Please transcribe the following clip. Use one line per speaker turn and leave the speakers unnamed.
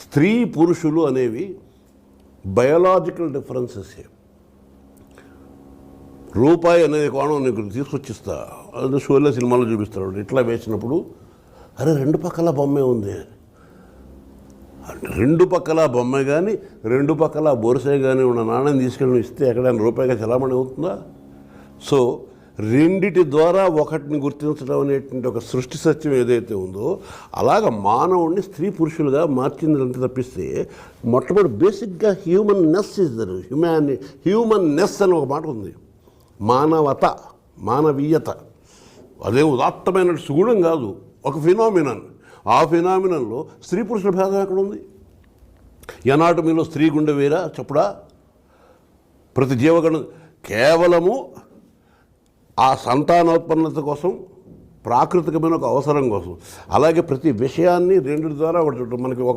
స్త్రీ పురుషులు అనేవి బయోలాజికల్ డిఫరెన్సెస్. రూపాయి అనేది కోణం నీకు తీసుకొచ్చిస్తా, అది షోలో సినిమాలో చూపిస్తాడు. ఇట్లా వేసినప్పుడు అరే రెండు పక్కల బొమ్మే ఉంది, రెండు పక్కల బొమ్మే కానీ రెండు పక్కల బొరుసే కానీ ఉన్న నాణ్యం తీసుకెళ్ళి ఇస్తే ఎక్కడైనా రూపాయిగా చలామణి అవుతుందా? సో రెండిటి ద్వారా ఒకటిని గుర్తించడం అనేటువంటి ఒక సృష్టి సత్యం ఏదైతే ఉందో అలాగ మానవుడిని స్త్రీ పురుషులుగా మార్చింది అంత తప్పిస్తే మొట్టమొదటి బేసిక్గా హ్యూమన్నెస్ ఇస్ దర్. హ్యూమన్నెస్ అని ఒక మాట ఉంది, మానవత, మానవీయత. అదే ఉదాత్తమైన సుగుణం కాదు, ఒక ఫినామినన్. ఆ ఫినామినన్లో స్త్రీ పురుషుల భేదం ఎక్కడ ఉంది? ఎనాటమీలో స్త్రీ గుండె వేరా చెప్పుడా? ప్రతి జీవగణం కేవలము ఆ సంతానోత్పన్నత కోసం, ప్రాకృతికమైన ఒక అవసరం కోసం. అలాగే ప్రతి విషయాన్ని రెండింటి ద్వారా మనకి ఒక